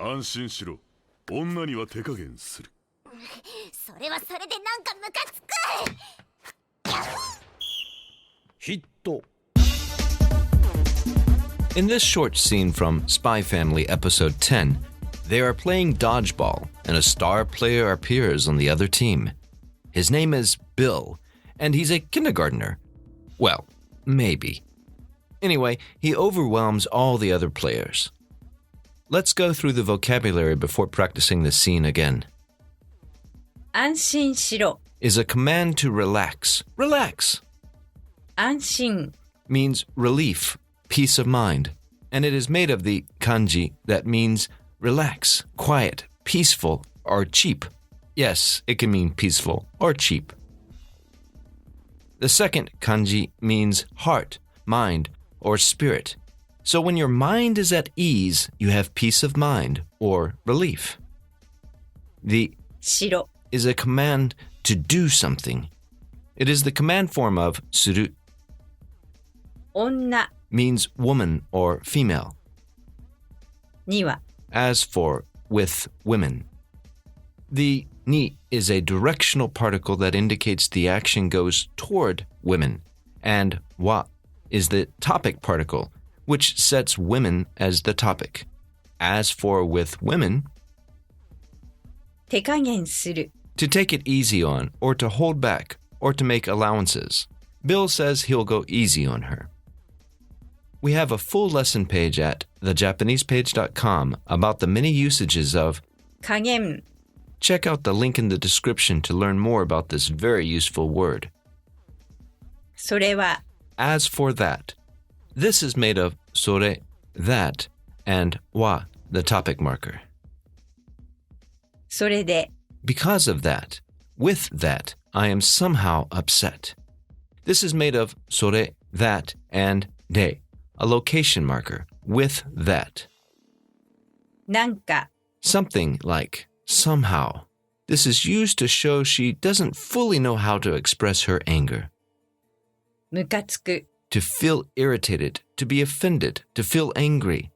安心しろ。女には手加減する。それはそれでなんかムカつく。ヒット。 In this short scene from Spy Family Episode 10, they are playing dodgeball, and a star player appears on the other team. His name is Bill, and he's a kindergartner. Well, maybe. Anyway, he overwhelms all the other players. Let's go through the vocabulary before practicing the scene again. 安心しろ。 Is a command to relax. Relax! 安心 means relief, peace of mind, and it is made of the kanji that means relax, quiet, peaceful, or cheap. Yes, it can mean peaceful or cheap. The second kanji means heart, mind, or spirit. So when your mind is at ease, you have peace of mind or relief. The しろ is a command to do something. It is the command form of suru, 女 means woman or female. には As for with women. The ni is a directional particle that indicates the action goes toward women, and wa is the topic particle, which sets women as the topic. As for with women, 手加減する to take it easy on, or to hold back, or to make allowances. Bill says he'll go easy on her. We have a full lesson page at thejapanesepage.com about the many usages of 加減 Check out the link in the description to learn more about this very useful word. それは As for that, this is made of sore, that, and wa, the topic marker. それで Because of that, with that, I am somehow upset. This is made of sore, that, and de, a location marker, with that. なんか Something like somehow. This is used to show she doesn't fully know how to express her anger. ムカつく To feel irritated, to be offended, to feel angry.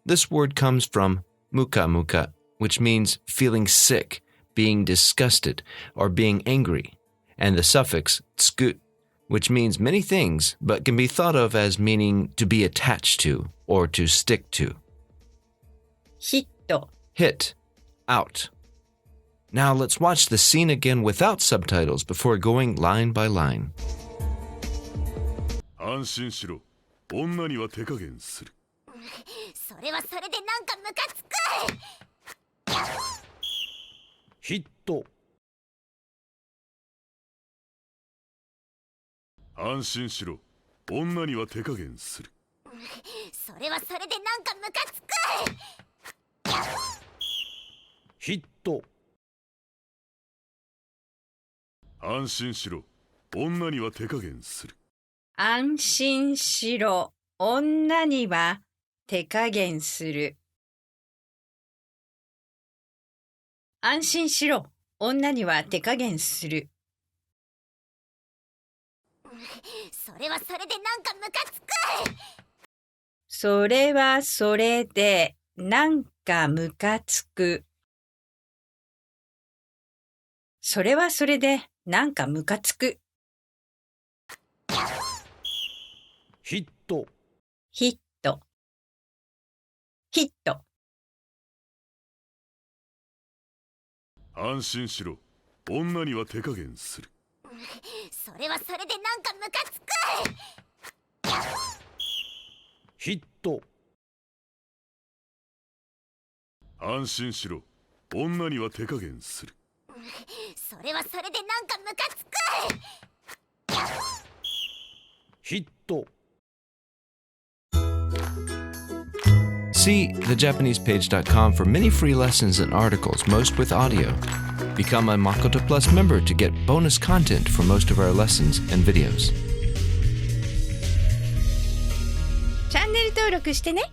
This word comes from muka muka, which means feeling sick, being disgusted, or being angry, and the suffix tsuku, which means many things but can be thought of as meaning to be attached to or to stick to. ヒット Hit, out. Now let's watch the scene again without subtitles before going line by line. 安心しろ。女には手加減する。それはそれでなんかムカつく。ヒット。安心しろ。女には手加減する。それはそれでなんかムカつく。ヒット。安心しろ。女には手加減する。安心しろ女には手加減する安心しろ女には手加減するそれはそれでなんかムカつく。それはそれでなんかムカつくそれはそれでなんかムカつくヒット。ヒットヒット安心しろ。女には手加減する。それはそれでなんかムカつく。ヒット。安心しろ。女には手加減する。それはそれでなんかムカつく。ヒット。See thejapanesepage.com for many free lessons and articles, most with audio. Become a Makoto Plus member to get bonus content for most of our lessons and videos. チャンネル登録してね。